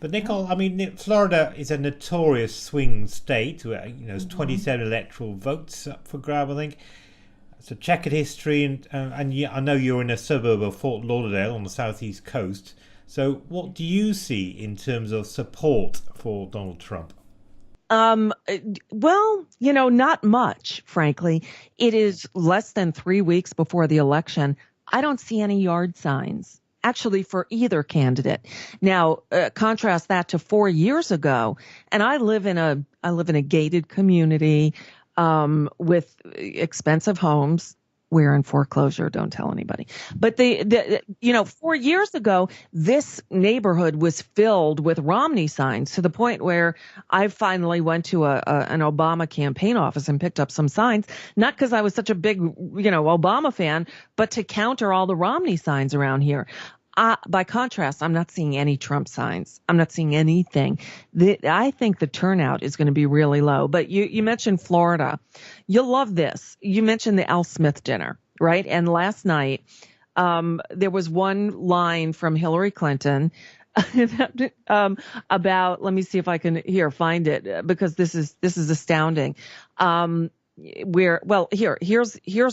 But Nicole, I mean, Florida is a notorious swing state where there's 27 electoral votes up for grab. I think it's a checkered history, and yeah, I know you're in a suburb of Fort Lauderdale on the southeast coast. So, what do you see in terms of support for Donald Trump? Um, uh, well, not much, frankly. It is less than 3 weeks before the election. I don't see any yard signs actually for either candidate. Now, contrast that to 4 years ago, and I live in a gated community, with expensive homes. We're in foreclosure. Don't tell anybody. But 4 years ago, this neighborhood was filled with Romney signs to the point where I finally went to an Obama campaign office and picked up some signs, not because I was such a big, Obama fan, but to counter all the Romney signs around here. By contrast, I'm not seeing any Trump signs. I'm not seeing anything. I think the turnout is going to be really low. But you mentioned Florida. You'll love this. You mentioned the Al Smith dinner, right? And last night, there was one line from Hillary Clinton about, let me see if I can find it, because this is astounding. Here's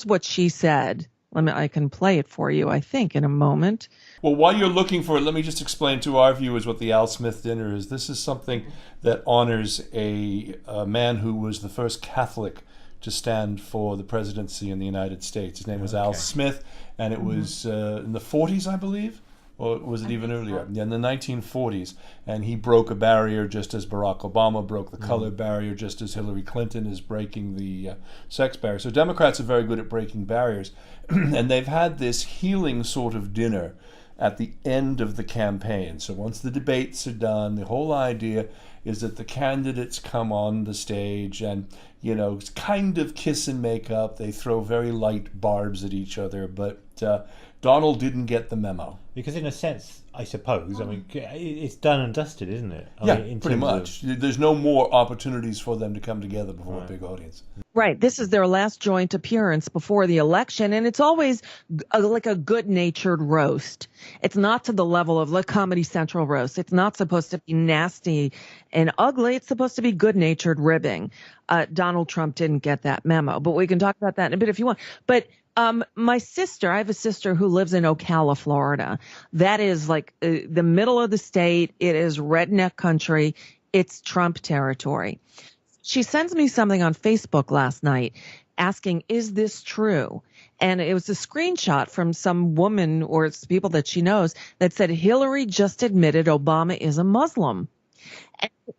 what she said. I can play it for you, I think, in a moment. Well, while you're looking for it, let me just explain to our viewers what the Al Smith dinner is. This is something that honors a man who was the first Catholic to stand for the presidency in the United States. His name was Al Smith, and it was in the 40s, I believe, or was it even earlier? Yeah, in the 1940s. And he broke a barrier just as Barack Obama broke the color barrier, just as Hillary Clinton is breaking the sex barrier. So Democrats are very good at breaking barriers. And they've had this healing sort of dinner at the end of the campaign. So once the debates are done, the whole idea is that the candidates come on the stage and, kind of kiss and make up. They throw very light barbs at each other, but Donald didn't get the memo. Because in a sense, I suppose, I mean, it's done and dusted, isn't it? Yeah, pretty much. There's no more opportunities for them to come together before a big audience. Right. This is their last joint appearance before the election, and it's always like a good-natured roast. It's not to the level of the Comedy Central roast. It's not supposed to be nasty and ugly. It's supposed to be good-natured ribbing. Donald Trump didn't get that memo, but we can talk about that in a bit if you want. But I have a sister who lives in Ocala, Florida. That is like the middle of the state. It is redneck country. It's Trump territory. She sends me something on Facebook last night asking, is this true? And it was a screenshot from some woman or it's people that she knows that said, Hillary just admitted Obama is a Muslim.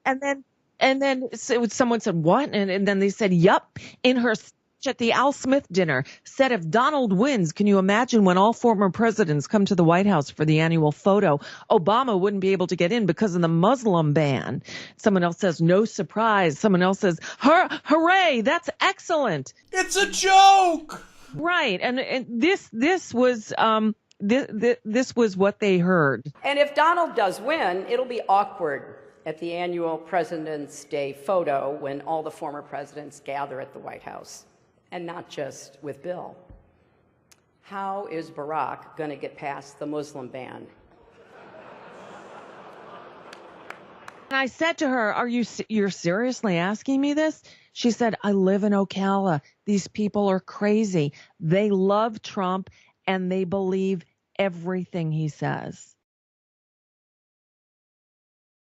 And, and then someone said, what? And then they said, yup, in her speech at the Al Smith dinner, said if Donald wins, can you imagine when all former presidents come to the White House for the annual photo, Obama wouldn't be able to get in because of the Muslim ban. Someone else says, no surprise. Someone else says, hooray, that's excellent. It's a joke. Right. And this was this was what they heard. And if Donald does win, it'll be awkward at the annual President's Day photo when all the former presidents gather at the White House. And not just with Bill. How is Barack going to get past the Muslim ban? And I said to her, you're seriously asking me this? She said, I live in Ocala. These people are crazy. They love Trump and they believe everything he says.